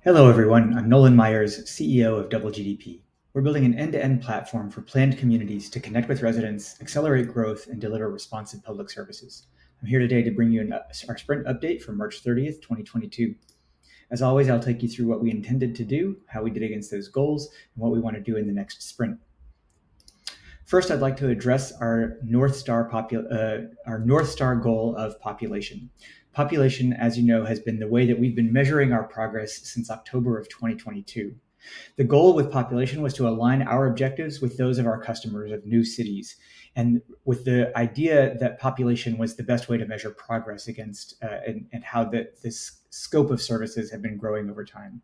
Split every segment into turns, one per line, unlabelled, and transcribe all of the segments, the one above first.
Hello, everyone. I'm Nolan Myers, CEO of Double GDP. We're building an end-to-end platform for planned communities to connect with residents, accelerate growth, and deliver responsive public services. I'm here today to bring you our sprint update for March 30th, 2022. As always, I'll take you through what we intended to do, how we did against those goals, and what we want to do in the next sprint. First, I'd like to address our North Star goal of population. Population, as you know, has been the way that we've been measuring our progress since October of 2022. The goal with population was to align our objectives with those of our customers of new cities, and with the idea that population was the best way to measure progress against and how this scope of services have been growing over time.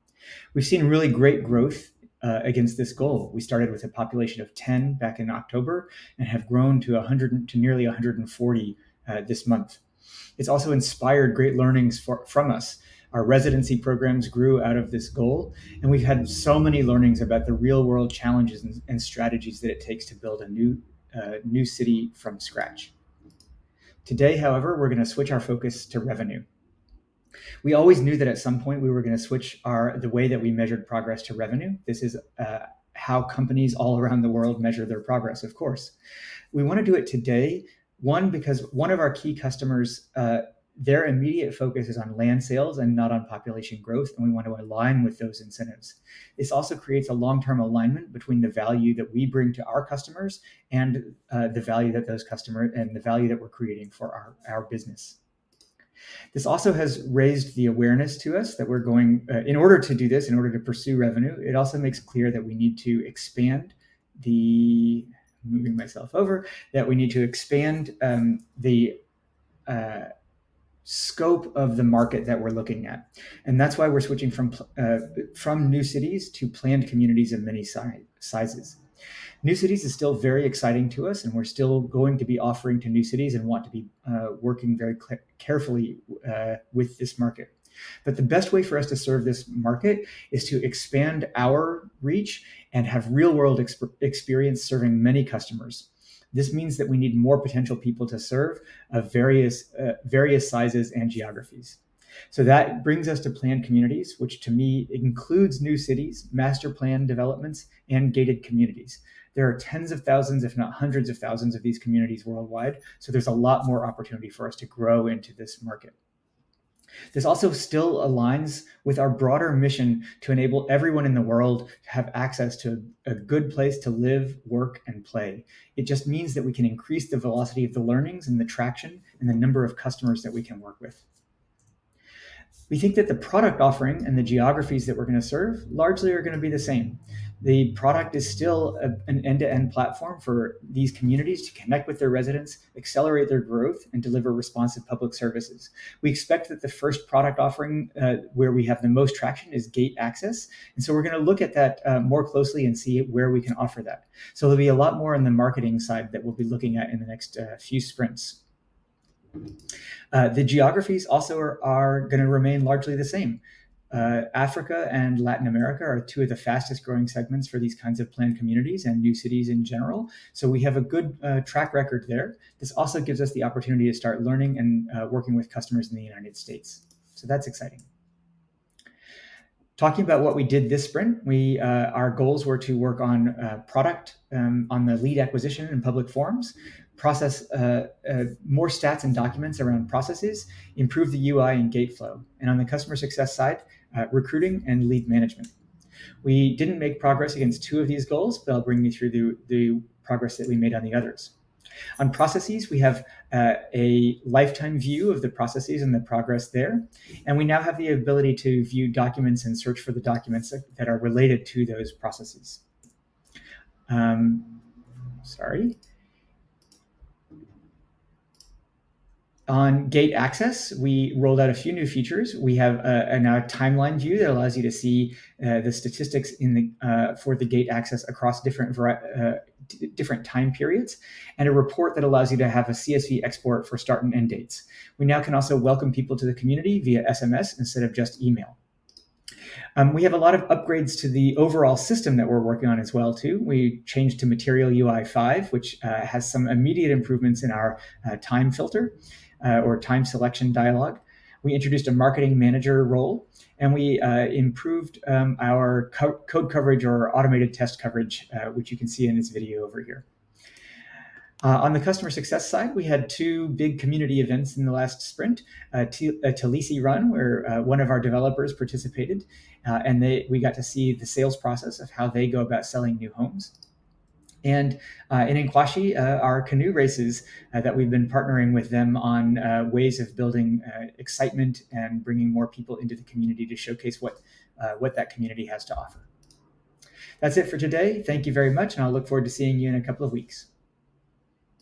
We've seen really great growth against this goal. We started with a population of 10 back in October and have grown to nearly 140 this month. It's also inspired great learnings from us. Our residency programs grew out of this goal, and we've had so many learnings about the real world challenges and strategies that it takes to build a new city from scratch. Today, however, we're going to switch our focus to revenue. We always knew that at some point we were going to switch the way that we measured progress to revenue. This is how companies all around the world measure their progress, of course. We want to do it today, one, because one of our key customers, their immediate focus is on land sales and not on population growth, and we want to align with those incentives. This also creates a long-term alignment between the value that we bring to our customers and the value that those customers and the value that we're creating for our business. This also has raised the awareness to us that we're going, in order to do this, in order to pursue revenue, it also makes clear that we need to expand the scope of the market that we're looking at. And that's why we're switching from new cities to planned communities of many sizes. New cities is still very exciting to us, and we're still going to be offering to new cities and want to be working very carefully with this market. But the best way for us to serve this market is to expand our reach and have real world experience serving many customers. This means that we need more potential people to serve of various sizes and geographies. So that brings us to planned communities, which to me includes new cities, master plan developments, and gated communities. There are tens of thousands, if not hundreds of thousands of these communities worldwide. So there's a lot more opportunity for us to grow into this market. This also still aligns with our broader mission to enable everyone in the world to have access to a good place to live, work, and play. It just means that we can increase the velocity of the learnings and the traction and the number of customers that we can work with. We think that the product offering and the geographies that we're going to serve largely are going to be the same. The product is still an end-to-end platform for these communities to connect with their residents, accelerate their growth, and deliver responsive public services. We expect that the first product offering where we have the most traction is gate access. And so we're going to look at that more closely and see where we can offer that. So there'll be a lot more on the marketing side that we'll be looking at in the next few sprints. The geographies also are going to remain largely the same. Africa and Latin America are two of the fastest growing segments for these kinds of planned communities and new cities in general. So we have a good track record there. This also gives us the opportunity to start learning and working with customers in the United States. So that's exciting. Talking about what we did this sprint, our goals were to work on product, on the lead acquisition and public forums, process more stats and documents around processes, improve the UI and gate flow, and on the customer success side, recruiting and lead management. We didn't make progress against two of these goals, but I'll bring you through the progress that we made on the others. On processes, we have a lifetime view of the processes and the progress there. And we now have the ability to view documents and search for the documents that are related to those processes. On gate access, we rolled out a few new features. We have now a timeline view that allows you to see the statistics for the gate access across different time periods, and a report that allows you to have a CSV export for start and end dates. We now can also welcome people to the community via SMS instead of just email. We have a lot of upgrades to the overall system that we're working on as well, too. We changed to Material UI 5, which has some immediate improvements in our time filter or time selection dialog. We introduced a marketing manager role, and we improved our code coverage or automated test coverage, which you can see in this video over here. On the customer success side, we had two big community events in the last sprint, a Talisi Run, where one of our developers participated, and we got to see the sales process of how they go about selling new homes. And in Inkwashi, our canoe races that we've been partnering with them on ways of building excitement and bringing more people into the community to showcase what that community has to offer. That's it for today. Thank you very much, and I'll look forward to seeing you in a couple of weeks.